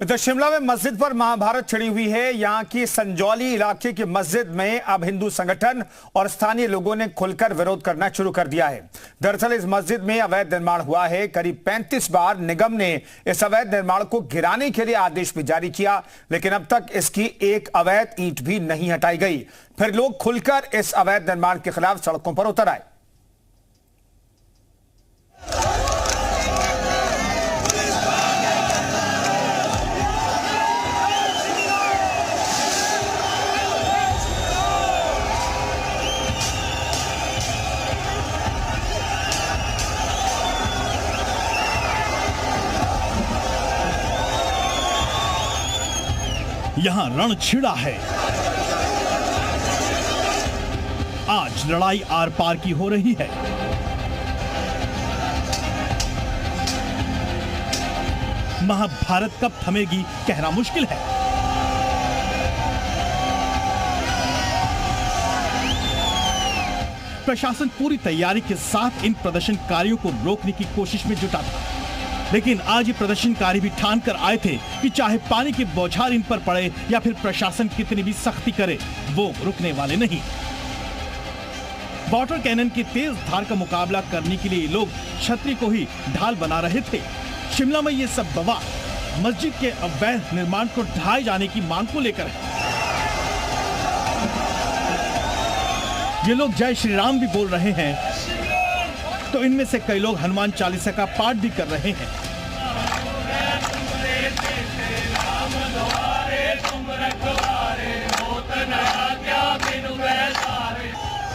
इधर शिमला में मस्जिद पर महाभारत छिड़ी हुई है। यहां की संजौली इलाके की मस्जिद में अब हिंदू संगठन और स्थानीय लोगों ने खुलकर विरोध करना शुरू कर दिया है। दरअसल इस मस्जिद में अवैध निर्माण हुआ है। करीब 35 बार निगम ने इस अवैध निर्माण को गिराने के लिए आदेश भी जारी किया, लेकिन अब तक इसकी एक अवैध ईंट भी नहीं हटाई गई। फिर लोग खुलकर इस अवैध निर्माण के खिलाफ सड़कों पर उतर आए। यहां रण छिड़ा है। आज लड़ाई आर पार की हो रही है। महाभारत कब थमेगी कहना मुश्किल है। प्रशासन पूरी तैयारी के साथ इन प्रदर्शनकारियों को रोकने की कोशिश में जुटा था, लेकिन आज ये प्रदर्शनकारी भी ठान कर आए थे कि चाहे पानी की बौछार इन पर पड़े या फिर प्रशासन कितनी भी सख्ती करे, वो रुकने वाले नहीं। वाटर कैनन की तेज धार का मुकाबला करने के लिए लोग छतरी को ही ढाल बना रहे थे। शिमला में ये सब बवाल मस्जिद के अवैध निर्माण को ढाए जाने की मांग को लेकर है। ये लोग जय श्री राम भी बोल रहे हैं, तो इनमें से कई लोग हनुमान चालीसा का पाठ भी कर रहे हैं।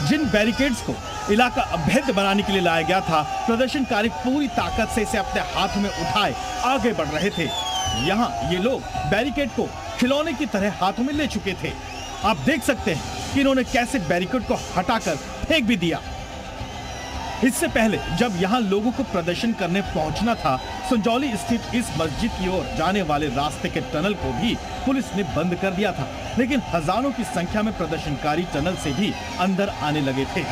जिन बैरिकेड्स को इलाका अभेद्य बनाने के लिए लाया गया था, प्रदर्शनकारी पूरी ताकत से इसे अपने हाथों में उठाए आगे बढ़ रहे थे। यहाँ ये लोग बैरिकेड को खिलौने की तरह हाथों में ले चुके थे। आप देख सकते हैं कि इन्होंने कैसे बैरिकेड को हटाकर फेंक भी दिया। इससे पहले जब यहाँ लोगों को प्रदर्शन करने पहुंचना था, संजौली स्थित इस मस्जिद की ओर जाने वाले रास्ते के टनल को भी पुलिस ने बंद कर दिया था, लेकिन हजारों की संख्या में प्रदर्शनकारी टनल से भी अंदर आने लगे थे।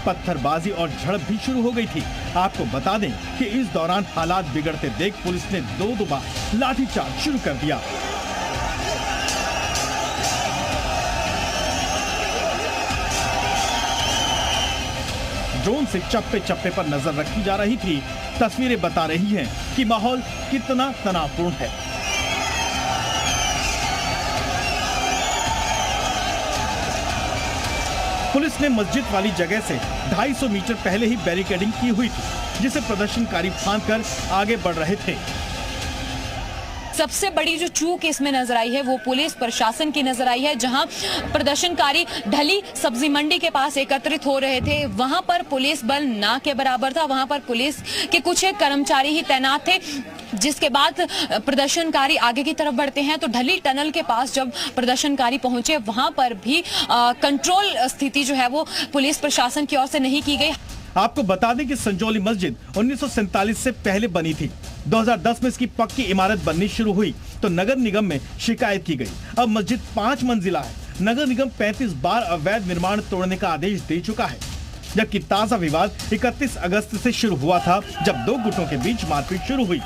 पत्थरबाजी और झड़प भी शुरू हो गई थी। आपको बता दें कि इस दौरान हालात बिगड़ते देख पुलिस ने दो बार लाठीचार्ज शुरू कर दिया। ड्रोन से चप्पे चप्पे पर नजर रखी जा रही थी। तस्वीरें बता रही हैं कि माहौल कितना तनावपूर्ण है। पुलिस ने मस्जिद वाली जगह से 250 मीटर पहले ही बैरिकेडिंग की हुई थी, जिसे प्रदर्शनकारी फांदकर आगे बढ़ रहे थे। सबसे बड़ी जो चूक इसमें नजर आई है वो पुलिस प्रशासन की नजर आई है। जहां प्रदर्शनकारी ढली सब्जी मंडी के पास एकत्रित हो रहे थे, वहां पर पुलिस बल ना के बराबर था। वहां पर पुलिस के कुछ एक कर्मचारी ही तैनात थे। जिसके बाद प्रदर्शनकारी आगे की तरफ बढ़ते हैं तो ढली टनल के पास जब प्रदर्शनकारी पहुंचे, वहां पर भी कंट्रोल स्थिति जो है वो पुलिस प्रशासन की ओर से नहीं की गई। आपको बता दें कि संजौली मस्जिद 1947 से पहले बनी थी। 2010 में इसकी पक्की इमारत बननी शुरू हुई तो नगर निगम में शिकायत की गई। अब मस्जिद 5 मंजिला है। नगर निगम 35 बार अवैध निर्माण तोड़ने का आदेश दे चुका है, जबकि ताजा विवाद 31 अगस्त से शुरू हुआ था, जब दो गुटों के बीच मारपीट शुरू हुई।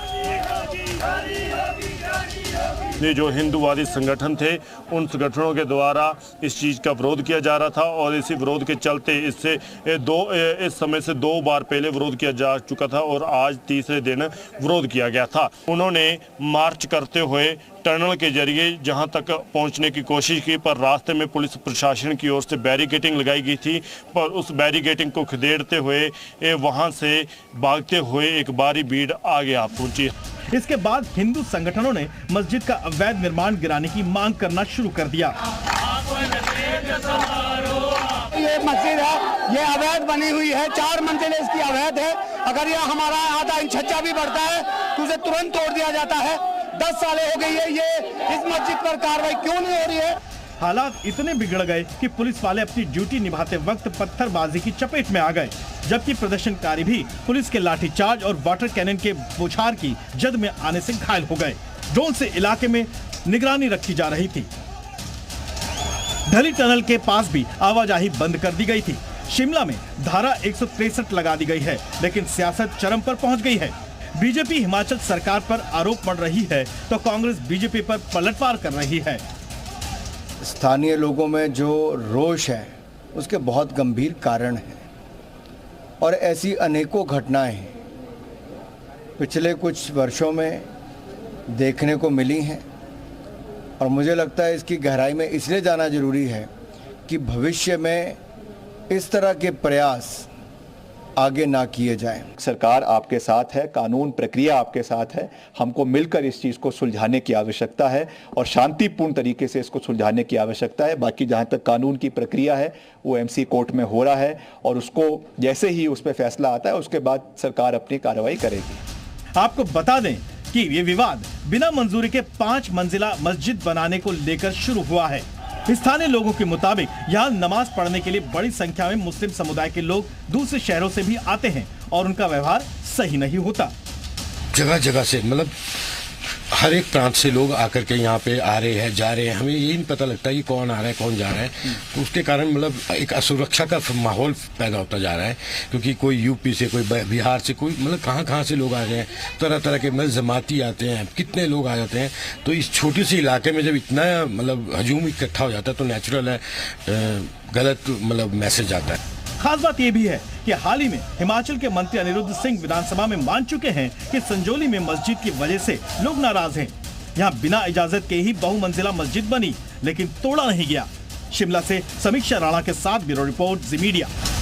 ये जो हिंदूवादी संगठन थे, उन संगठनों के द्वारा इस चीज़ का विरोध किया जा रहा था और इसी विरोध के चलते इससे इस समय से 2 बार पहले विरोध किया जा चुका था और आज तीसरे दिन विरोध किया गया था। उन्होंने मार्च करते हुए टनल के जरिए जहां तक पहुंचने की कोशिश की, पर रास्ते में पुलिस प्रशासन की ओर से बैरिकेडिंग लगाई गई थी। पर उस बैरिकेडिंग को खदेड़ते हुए वहां से भागते हुए एक भारी भीड़ आगे आ पहुंची। इसके बाद हिंदू संगठनों ने मस्जिद का अवैध निर्माण गिराने की मांग करना शुरू कर दिया। ये मस्जिद है, ये अवैध बनी हुई है, 4 मंजिलें इसकी अवैध है। अगर यह हमारा आधा इंच छज्जा भी बढ़ता है तो उसे तुरंत तोड़ दिया जाता है। 10 सालें हो गई है, ये इस मस्जिद पर कार्रवाई क्यों नहीं हो रही है? हालात इतने बिगड़ गए कि पुलिस वाले अपनी ड्यूटी निभाते वक्त पत्थरबाजी की चपेट में आ गए, जबकि प्रदर्शनकारी भी पुलिस के लाठीचार्ज और वाटर कैनन के बौछार की जद में आने से घायल हो गए। ड्रोन से इलाके में निगरानी रखी जा रही थी। ढली टनल के पास भी आवाजाही बंद कर दी गई थी। शिमला में धारा 163 लगा दी गई है, लेकिन सियासत चरम पर पहुंच गई है। बीजेपी हिमाचल सरकार पर आरोप मढ़ रही है तो कांग्रेस बीजेपी पर पलटवार कर रही है। स्थानीय लोगों में जो रोष है उसके बहुत गंभीर कारण हैं और ऐसी अनेकों घटनाएं पिछले कुछ वर्षों में देखने को मिली हैं और मुझे लगता है इसकी गहराई में इसलिए जाना जरूरी है कि भविष्य में इस तरह के प्रयास आगे ना किए जाएं। सरकार आपके साथ है, कानून प्रक्रिया आपके साथ है। हमको मिलकर इस चीज़ को सुलझाने की आवश्यकता है और शांतिपूर्ण तरीके से इसको सुलझाने की आवश्यकता है। बाकी जहां तक कानून की प्रक्रिया है वो एमसी कोर्ट में हो रहा है और उसको जैसे ही उस पर फैसला आता है उसके बाद सरकार अपनी कार्रवाई करेगी। आपको बता दें कि ये विवाद बिना मंजूरी के 5 मंजिला मस्जिद बनाने को लेकर शुरू हुआ है। स्थानीय लोगों के मुताबिक यहाँ नमाज पढ़ने के लिए बड़ी संख्या में मुस्लिम समुदाय के लोग दूसरे शहरों से भी आते हैं और उनका व्यवहार सही नहीं होता। जगह जगह से मतलब हर एक प्रांत से लोग आकर के यहाँ पे आ रहे हैं, जा रहे हैं। हमें यही नहीं पता लगता कि कौन आ रहा है कौन जा रहा है। तो उसके कारण मतलब एक असुरक्षा का माहौल पैदा होता जा रहा है, क्योंकि कोई यूपी से, कोई बिहार से, कोई मतलब कहाँ से लोग आ रहे हैं। तरह तरह के मतलब जमाती आते हैं, कितने लोग आ जाते हैं। तो इस छोटे से इलाके में जब इतना मतलब हजूम इकट्ठा हो जाता है तो नेचुरल है गलत मतलब मैसेज आता है। खास बात यह भी है कि हाल ही में हिमाचल के मंत्री अनिरुद्ध सिंह विधानसभा में मान चुके हैं कि संजौली में मस्जिद की वजह से लोग नाराज हैं। यहाँ बिना इजाजत के ही बहुमंजिला मस्जिद बनी, लेकिन तोड़ा नहीं गया। शिमला से समीक्षा राणा के साथ ब्यूरो रिपोर्ट, जी मीडिया।